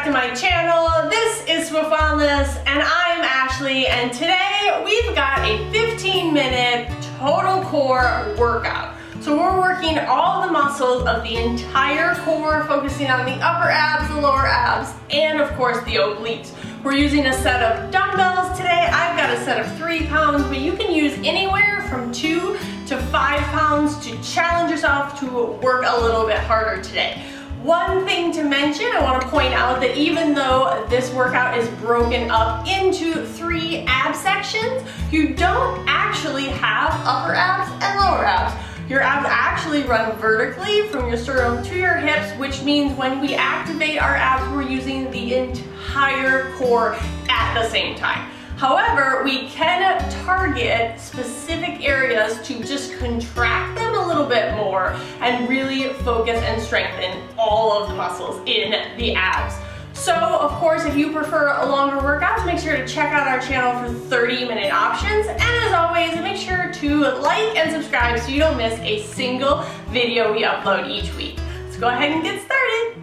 back to my channel. This is Swiftwellness and I'm Ashley, and today we've got a 15-minute total core workout. So we're working all the muscles of the entire core, focusing on the upper abs, the lower abs, and of course the obliques. We're using a set of dumbbells today. I've got a set of 3 pounds, but you can use anywhere from 2 to 5 pounds to challenge yourself to work a little bit harder today. One thing to mention, I want to point out that even though this workout is broken up into 3 ab sections, you don't actually have upper abs and lower abs. Your abs actually run vertically from your sternum to your hips, which means when we activate our abs, we're using the entire core at the same time. However, we can target specific areas to just contract them a little bit more and really focus and strengthen all of the muscles in the abs. So, of course, if you prefer a longer workouts, make sure to check out our channel for 30-minute options. And as always, make sure to like and subscribe so you don't miss a single video we upload each week. Let's go ahead and get started.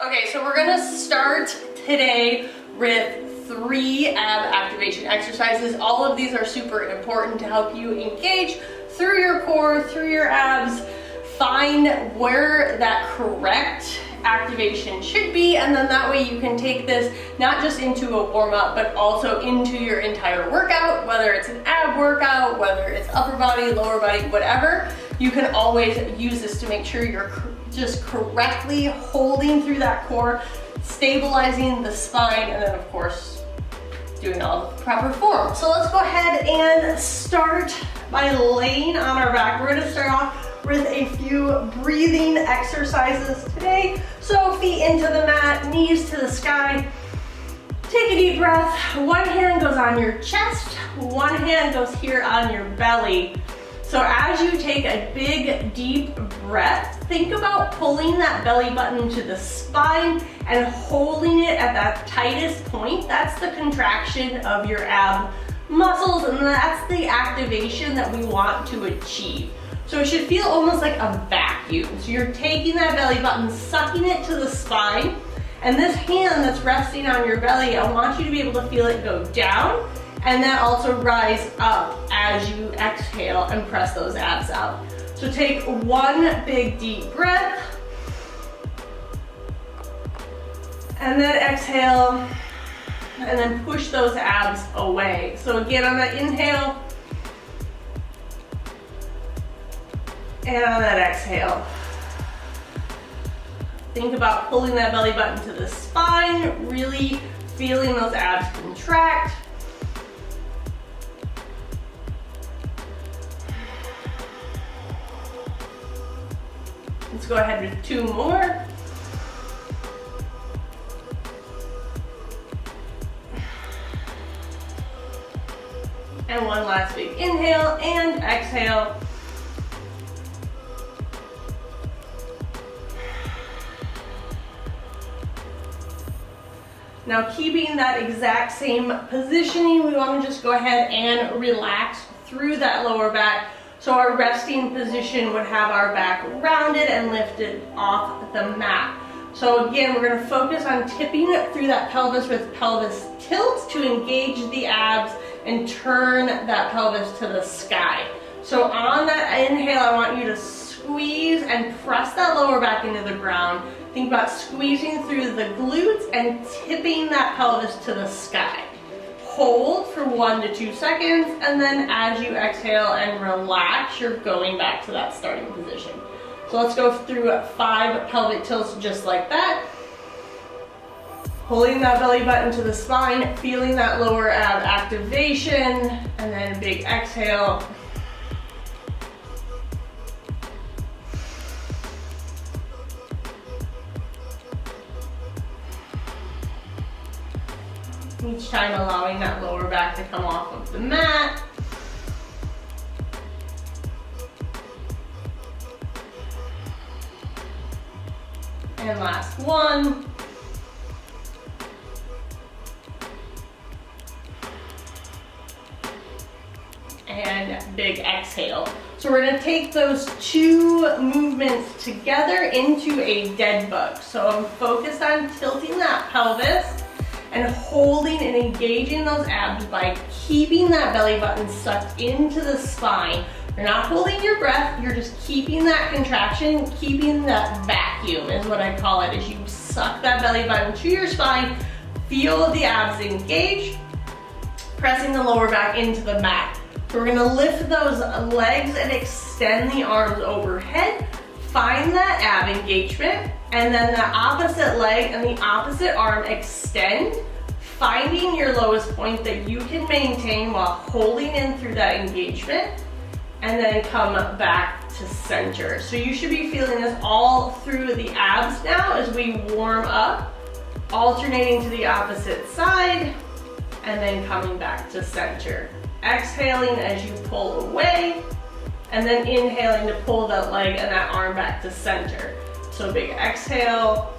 Okay, so we're gonna start today with 3 ab activation exercises. All of these are super important to help you engage through your core, through your abs, find where that correct activation should be, and then that way you can take this not just into a warm-up, but also into your entire workout, whether it's an ab workout, whether it's upper body, lower body, whatever. You can always use this to make sure you're just correctly holding through that core, stabilizing the spine, and then of course doing all the proper form. So let's go ahead and start by laying on our back. We're going to start off with a few breathing exercises today. So feet into the mat, knees to the sky. Take a deep breath. One hand goes on your chest, one hand goes here on your belly. So as you take a big, deep breath, think about pulling that belly button to the spine and holding it at that tightest point. That's the contraction of your ab muscles, and that's the activation that we want to achieve. So it should feel almost like a vacuum. So you're taking that belly button, sucking it to the spine, and this hand that's resting on your belly, I want you to be able to feel it go down and then also rise up as you exhale and press those abs out. So take one big deep breath and then exhale and then push those abs away. So again, on that inhale and on that exhale. Think about pulling that belly button to the spine, really feeling those abs contract. Let's go ahead with 2 more. And one last big inhale and exhale. Now, keeping that exact same positioning, we want to just go ahead and relax through that lower back. So our resting position would have our back rounded and lifted off the mat. So again, we're going to focus on tipping through that pelvis with pelvis tilt to engage the abs and turn that pelvis to the sky. So on that inhale, I want you to squeeze and press that lower back into the ground. Think about squeezing through the glutes and tipping that pelvis to the sky. Hold for 1 to 2 seconds, and then as you exhale and relax, you're going back to that starting position. So let's go through 5 pelvic tilts just like that. Holding that belly button to the spine, feeling that lower ab activation, and then a big exhale. Each time allowing that lower back to come off of the mat. And last one. and big exhale. So we're gonna take those two movements together into a dead bug. So I'm focused on tilting that pelvis and holding and engaging those abs by keeping that belly button sucked into the spine. You're not holding your breath, you're just keeping that contraction, keeping that vacuum is what I call it, as you suck that belly button to your spine, feel the abs engage, pressing the lower back into the mat. So we're gonna lift those legs and extend the arms overhead, find that ab engagement, and then the opposite leg and the opposite arm extend, finding your lowest point that you can maintain while holding in through that engagement, and then come back to center. So you should be feeling this all through the abs now as we warm up, alternating to the opposite side, and then coming back to center. Exhaling as you pull away, and then inhaling to pull that leg and that arm back to center. So big exhale,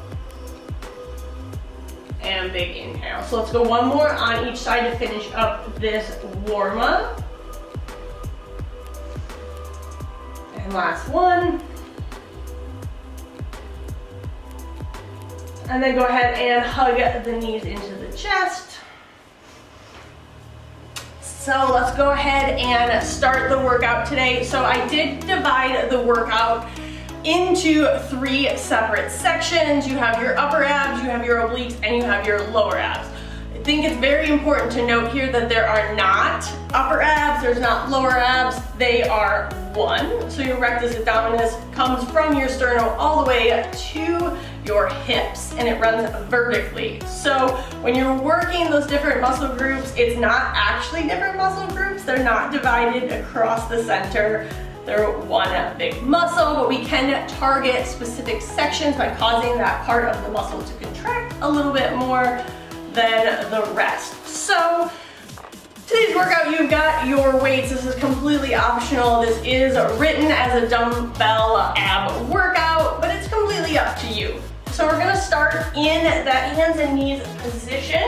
and big inhale. So let's go one more on each side to finish up this warm up. And last one. And then go ahead and hug the knees into the chest. So let's go ahead and start the workout today. So I did divide the workout into 3 separate sections. You have your upper abs, you have your obliques, and you have your lower abs. I think it's very important to note here that there are not upper abs, there's not lower abs, they are one. So your rectus abdominis comes from your sternum all the way to your hips, and it runs vertically. So when you're working those different muscle groups, it's not actually different muscle groups, they're not divided across the center. They're one big muscle, but we can target specific sections by causing that part of the muscle to contract a little bit more than the rest. So today's workout, you've got your weights. This is completely optional. This is written as a dumbbell ab workout, but it's completely up to you. So we're gonna start in that hands and knees position.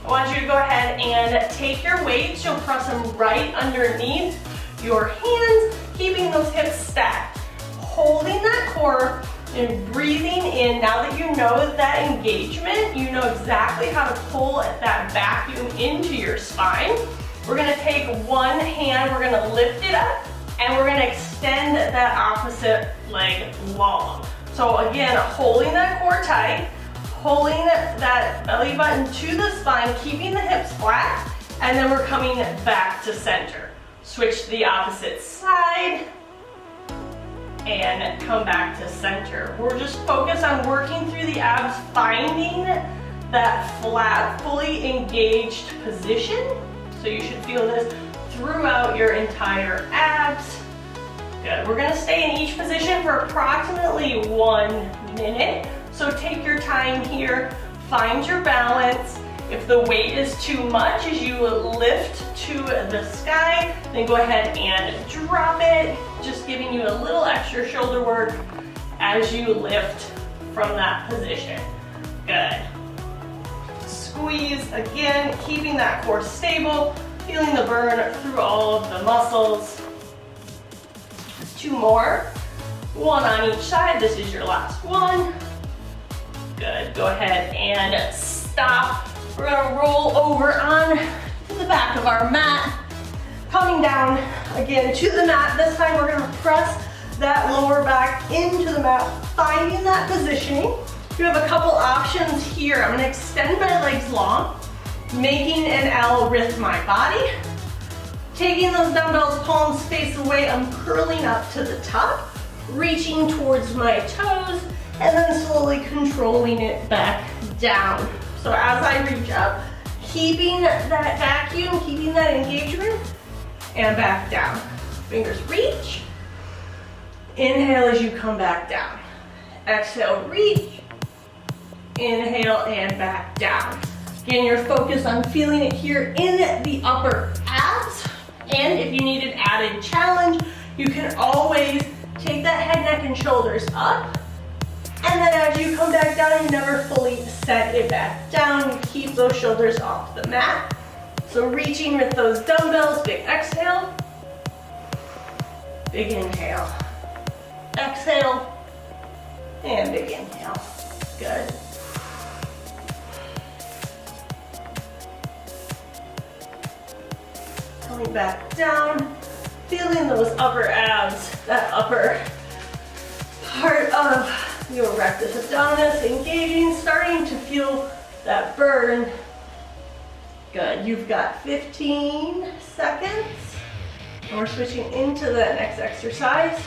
I want you to go ahead and take your weights. You'll press them right underneath your hands, keeping those hips stacked, holding that core and breathing in. Now that you know that engagement, you know exactly how to pull that vacuum into your spine. We're gonna take one hand, we're gonna lift it up, and we're gonna extend that opposite leg long. So again, holding that core tight, holding that belly button to the spine, keeping the hips flat, and then we're coming back to center. Switch to the opposite side, and come back to center. We're just focused on working through the abs, finding that flat, fully engaged position. So you should feel this throughout your entire abs. Good. We're gonna stay in each position for approximately 1 minute. So take your time here, find your balance. If the weight is too much as you lift to the sky, then go ahead and drop it, just giving you a little extra shoulder work as you lift from that position. Good. Squeeze again, keeping that core stable, feeling the burn through all of the muscles. 2 more, 1 on each side. This is your last one. Good, go ahead and stop. We're gonna roll over on to the back of our mat, coming down again to the mat. This time we're gonna press that lower back into the mat, finding that positioning. You have a couple options here. I'm gonna extend my legs long, making an L with my body. Taking those dumbbells palms face away, I'm curling up to the top, reaching towards my toes, and then slowly controlling it back down. So as I reach up, keeping that vacuum, keeping that engagement, and back down. Fingers reach. Inhale as you come back down. Exhale, reach. Inhale and back down. Again, you're focused on feeling it here in the upper abs. And if you need an added challenge, you can always take that head, neck, and shoulders up. And then as you come back down, you never fully set it back down. You keep those shoulders off the mat. So reaching with those dumbbells, big exhale. Big inhale. Exhale. And big inhale. Good. Coming back down. Feeling those upper abs, that upper part of your rectus abdominis engaging, starting to feel that burn. Good, you've got 15 seconds. And we're switching into the next exercise.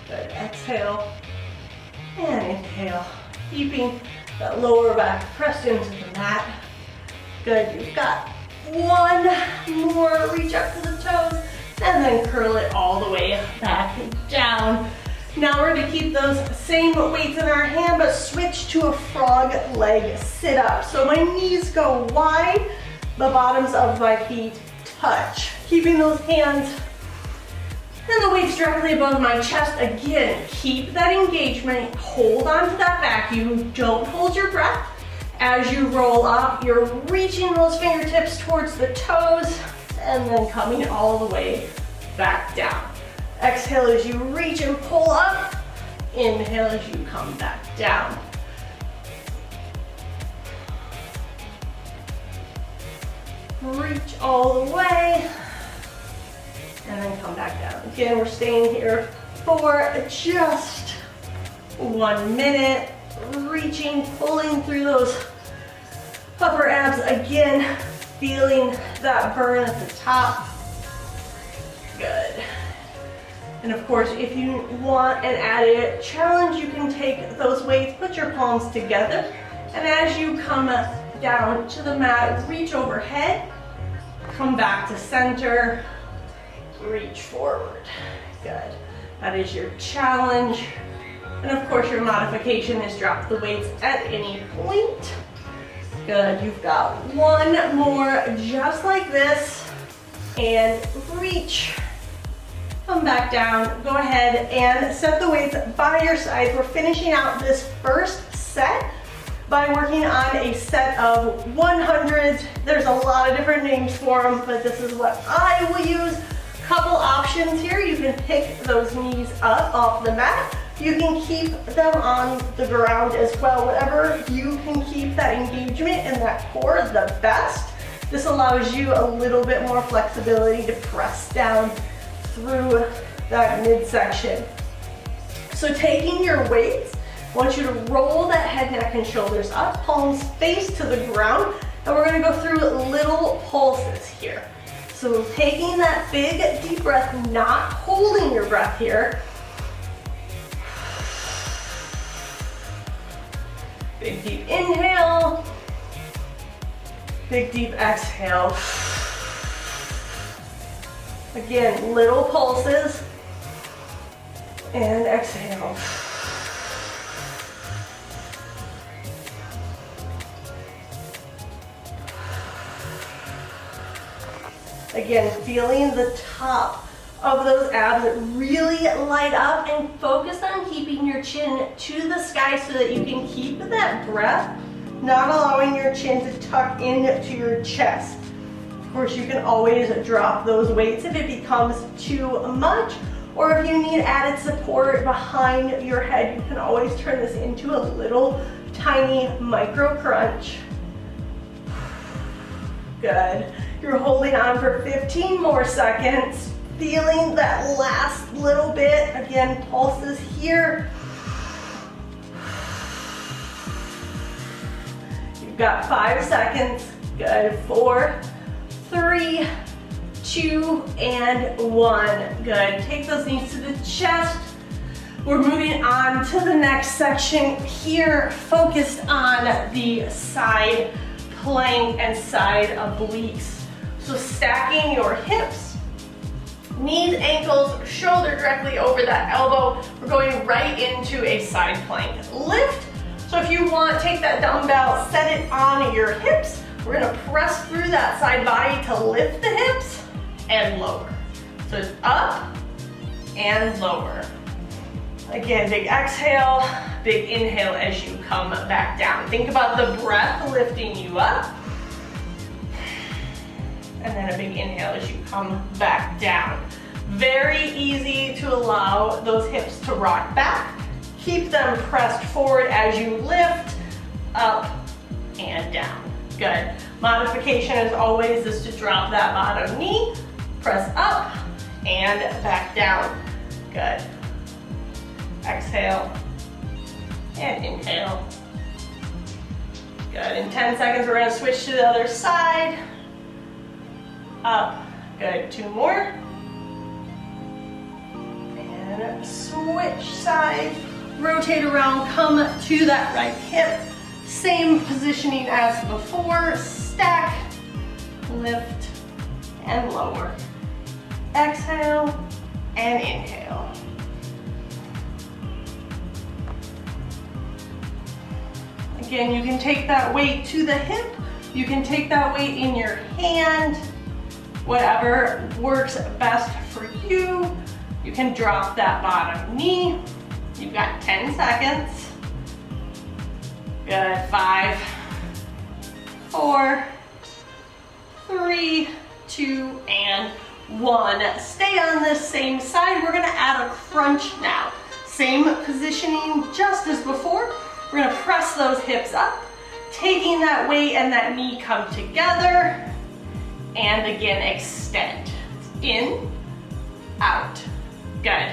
Good, exhale and inhale. Keeping that lower back pressed into the mat. Good, you've got one more, reach up to the toes, and then curl it all the way back down. Now we're gonna keep those same weights in our hand, but switch to a frog leg sit up. So my knees go wide, the bottoms of my feet touch. Keeping those hands and the weights directly above my chest. Again, keep that engagement, hold on to that vacuum, don't hold your breath. As you roll up, you're reaching those fingertips towards the toes and then coming all the way back down. Exhale as you reach and pull up. Inhale as you come back down. Reach all the way and then come back down. Again, we're staying here for just 1 minute. Reaching, pulling through those upper abs. Again, feeling that burn at the top. Good. And of course, if you want an added challenge, you can take those weights, put your palms together, and as you come down to the mat, reach overhead, come back to center, reach forward. Good. That is your challenge. And of course, your modification is drop the weights at any point. Good. You've got one more just like this, and reach. Come back down, go ahead and set the weights by your sides. We're finishing out this first set by working on a set of 100s. There's a lot of different names for them, but this is what I will use. Couple options here. You can pick those knees up off the mat. You can keep them on the ground as well. Whatever you can keep that engagement and that core the best. This allows you a little bit more flexibility to press down through that midsection. So taking your weights, I want you to roll that head, neck, and shoulders up, palms face to the ground, and we're gonna go through little pulses here. So taking that big deep breath, not holding your breath here. Big deep inhale, big deep exhale. Again, little pulses, and exhale. Again, feeling the top of those abs really light up, and focus on keeping your chin to the sky so that you can keep that breath, not allowing your chin to tuck into your chest. Of course, you can always drop those weights if it becomes too much, or if you need added support behind your head, you can always turn this into a little tiny micro crunch. Good. You're holding on for 15 more seconds, feeling that last little bit. Again, pulses here. You've got 5 seconds. Good. 4, 3, 2, and 1. Good. Take those knees to the chest. We're moving on to the next section here, focused on the side plank and side obliques. So stacking your hips, knees, ankles, shoulder directly over that elbow. We're going right into a side plank lift. So if you want, take that dumbbell, set it on your hips. We're gonna press through that side body to lift the hips and lower. So it's up and lower. Again, big exhale, big inhale as you come back down. Think about the breath lifting you up. And then a big inhale as you come back down. Very easy to allow those hips to rock back. Keep them pressed forward as you lift, up and down. Good. Modification as always is to drop that bottom knee, press up and back down. Good. Exhale and inhale. Good. In 10 seconds, we're going to switch to the other side. Up. Good. 2 more. And switch sides. Rotate around. Come to that right hip. Same positioning as before. Stack, lift, and lower. Exhale and inhale. Again, you can take that weight to the hip. You can take that weight in your hand. Whatever works best for you. You can drop that bottom knee. You've got 10 seconds. Good. 5, 4, 3, 2, and 1. Stay on this same side. We're going to add a crunch now. Same positioning just as before. We're going to press those hips up, taking that weight and that knee come together, and again extend. In, out. Good.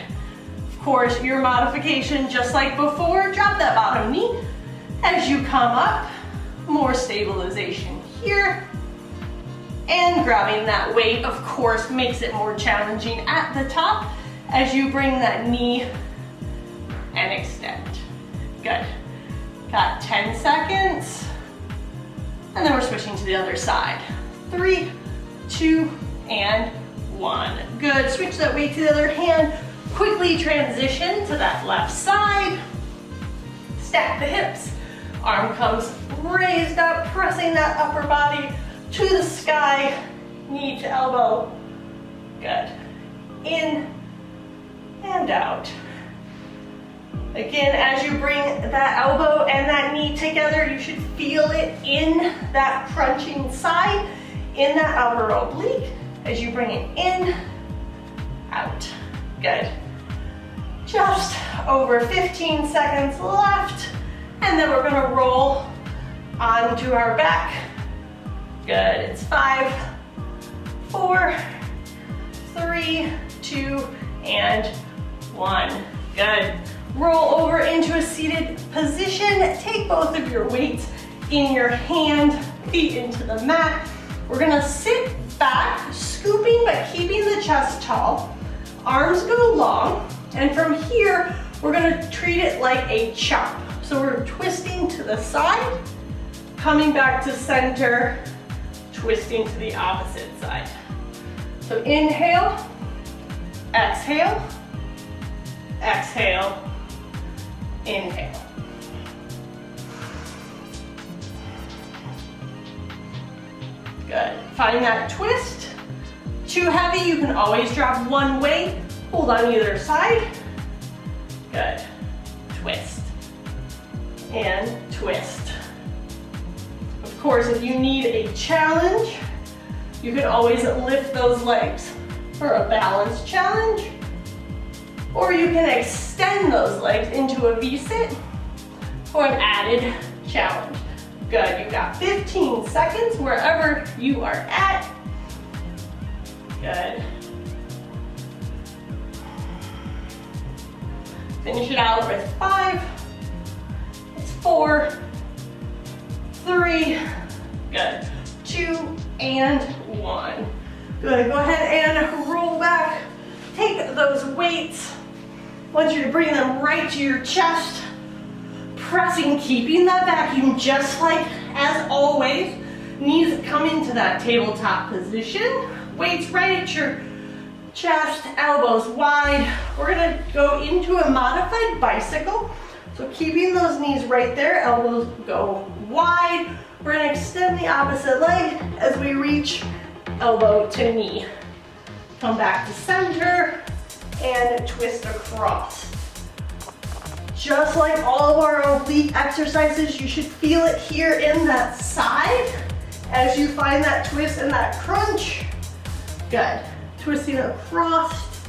Of course, your modification, just like before, drop that bottom knee. As you come up, more stabilization here. And grabbing that weight, of course, makes it more challenging at the top as you bring that knee and extend. Good. Got 10 seconds. And then we're switching to the other side. 3, 2, and 1. Good. Switch that weight to the other hand. Quickly transition to that left side. Stack the hips. Arm comes raised up, pressing that upper body to the sky, knee to elbow. Good. In and out. Again, as you bring that elbow and that knee together, you should feel it in that crunching side, in that upper oblique, as you bring it in, out. Good. Just over 15 seconds left, and then we're gonna roll onto our back. Good. It's 5, 4, 3, 2, and 1. Good. Roll over into a seated position. Take both of your weights in your hand, feet into the mat. We're gonna sit back, scooping but keeping the chest tall. Arms go long, and from here, we're gonna treat it like a chop. So we're twisting to the side, coming back to center, twisting to the opposite side. So inhale, exhale, exhale, inhale. Good. Find that twist. Too heavy, you can always drop one weight. Hold on either side. Good. Twist. And twist. Of course, if you need a challenge, you can always lift those legs for a balance challenge. Or you can extend those legs into a V-sit for an added challenge. Good, you've got 15 seconds wherever you are at. Good. Finish it out with 5, it's 4, 3, good, 2, and 1. Good, go ahead and roll back. Take those weights. I want you to bring them right to your chest. Pressing, keeping that vacuum just like as always. Knees come into that tabletop position. Weights right at your chest, elbows wide. We're gonna go into a modified bicycle. So keeping those knees right there, elbows go wide. We're gonna extend the opposite leg as we reach elbow to knee. Come back to center and twist across. Just like all of our oblique exercises, you should feel it here in that side as you find that twist and that crunch. Good. Twisting across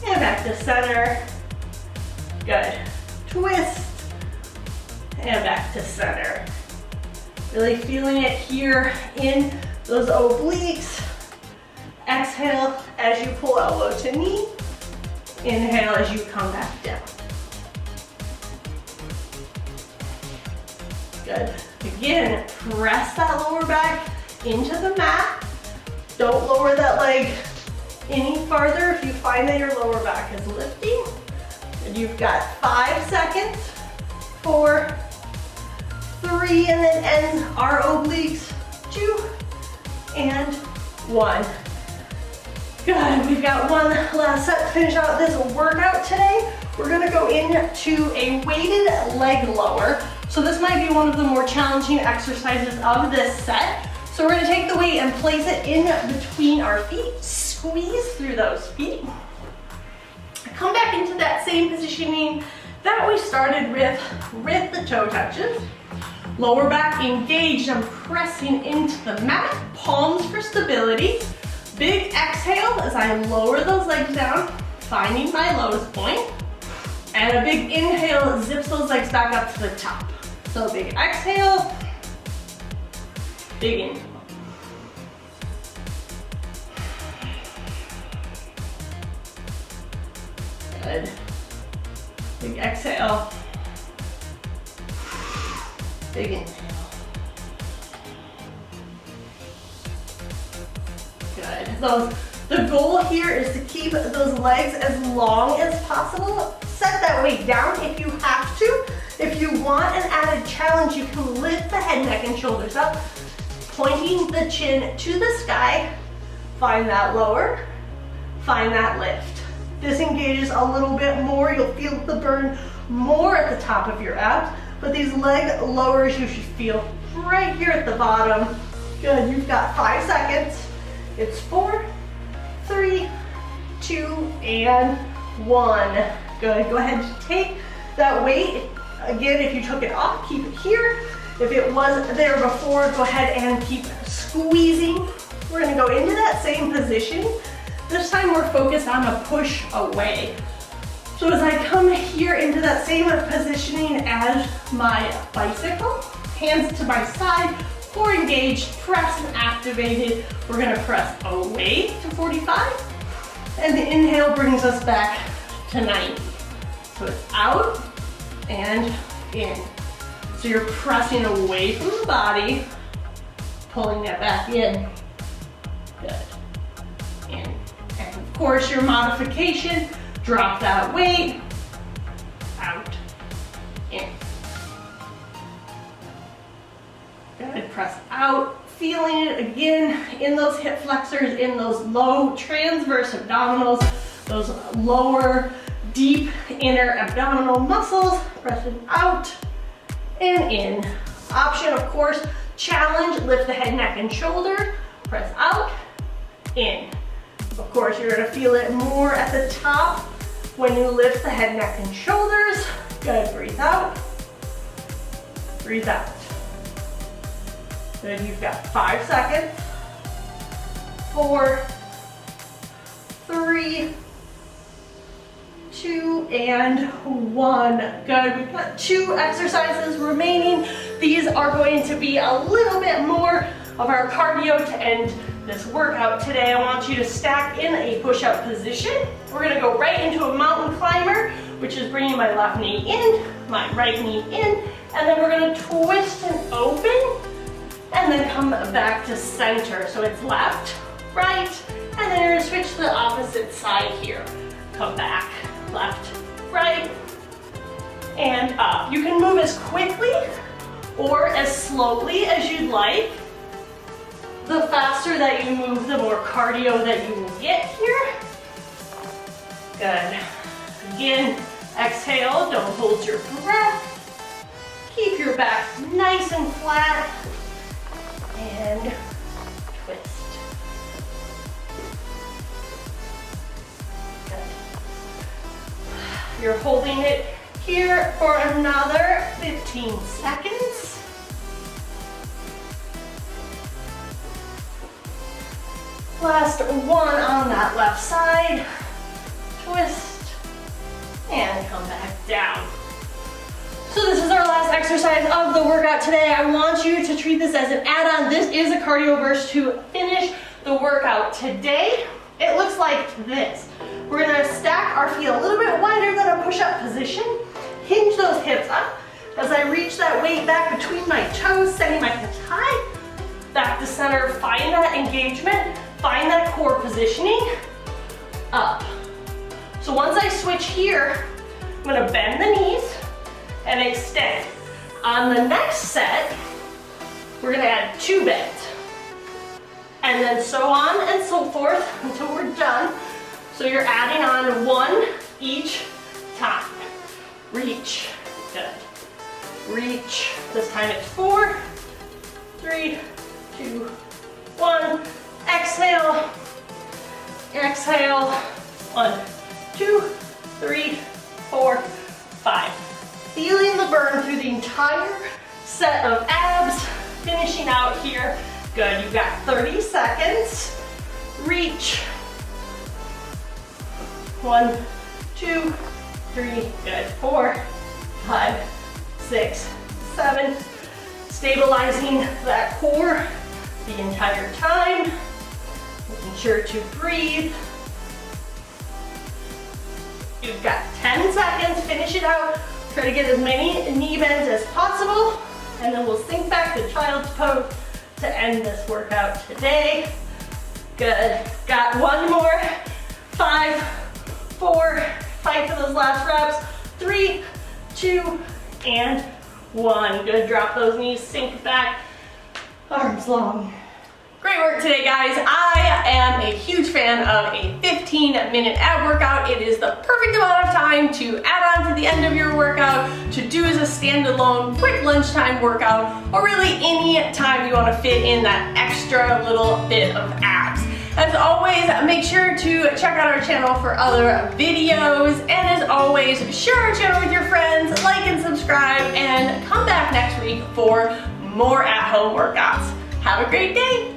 and back to center. Good. Twist, and back to center. Really feeling it here in those obliques. Exhale as you pull elbow to knee. Inhale as you come back down. Good. Again, press that lower back into the mat. Don't lower that leg any farther if you find that your lower back is lifting. And you've got 5 seconds, 4, 3, and then end our obliques, 2, and 1. Good, we've got one last set to finish out this workout today. We're gonna go into a weighted leg lower. So this might be one of the more challenging exercises of this set. So we're gonna take the weight and place it in between our feet, squeeze through those feet. Come back into that same positioning that we started with the toe touches. Lower back engaged, I'm pressing into the mat, palms for stability. Big exhale as I lower those legs down, finding my lowest point. And a big inhale zips those legs back up to the top. So big exhale, big inhale. Good. Big exhale, big inhale. Good. The goal here is to keep those legs as long as possible. Set that weight down if you have to. If you want an added challenge, you can lift the head, neck, and shoulders up, pointing the chin to the sky. Find that lower, find that lift. This engages a little bit more. You'll feel the burn more at the top of your abs, but these leg lowers you should feel right here at the bottom. Good, you've got 5 seconds. It's 4, 3, 2, and 1. Good, go ahead and take that weight. Again, if you took it off, keep it here. If it was there before, go ahead and keep squeezing. We're gonna go into that same position. This time we're focused on a push away. So as I come here into that same positioning as my bicycle, hands to my side, core engaged, press and activated. We're gonna press away to 45, and the inhale brings us back to 90. So it's out and in. So you're pressing away from the body, pulling that back in. Good. In. And of course your modification, drop that weight, out, in. Good, press out, feeling it again in those hip flexors, in those low transverse abdominals, those lower, deep inner abdominal muscles, pressing out and in. Option, of course, challenge, lift the head, neck, and shoulders, press out, in. Of course, you're gonna feel it more at the top when you lift the head, neck, and shoulders. Good, breathe out, breathe out. Good, you've got 5 seconds. 4, 3, 2, and 1. Good, we've got 2 exercises remaining. These are going to be a little bit more of our cardio to end this workout today. I want you to stack in a push-up position. We're gonna go right into a mountain climber, which is bringing my left knee in, my right knee in, and then we're gonna twist and open, and then come back to center. So it's left, right, and then you're gonna switch to the opposite side here. Come back, left, right, and up. You can move as quickly or as slowly as you'd like. The faster that you move, the more cardio that you will get here. Good. Again, exhale, don't hold your breath. Keep your back nice and flat. And twist. Good. You're holding it here for another 15 seconds. Last one on that left side. twist, and come back down. So this is our last exercise of the workout today. I want you to treat this as an add-on. This is a cardio burst to finish the workout today. It looks like this. We're gonna stack our feet a little bit wider than a push-up position. Hinge those hips up. As I reach that weight back between my toes, setting my hips high, back to center, find that engagement, find that core positioning, up. So once I switch here, I'm gonna bend the knees and extend. On the next set, we're gonna add 2 bends. And then so on and so forth until we're done. So you're adding on 1 each time. Reach, good. Reach, this time it's 4, 3, 2, 1. Exhale, exhale, 1, 2, 3, 4, 5. Feeling the burn through the entire set of abs, finishing out here. Good, you've got 30 seconds. Reach. 1, 2, 3, good. 4, 5, 6, 7. Stabilizing that core the entire time. Making sure to breathe. You've got 10 seconds, finish it out. Try to get as many knee bends as possible, and then we'll sink back to child's pose to end this workout today. Good, got 1 more. 5, 4, fight for those last reps. 3, 2, and 1. Good, drop those knees, sink back, arms long. Great work today, guys. I am a huge fan of a 15-minute ab workout. It is the perfect amount of time to add on to the end of your workout, to do as a standalone quick lunchtime workout, or really any time you want to fit in that extra little bit of abs. As always, make sure to check out our channel for other videos, and as always, share our channel with your friends, like and subscribe, and come back next week for more at-home workouts. Have a great day.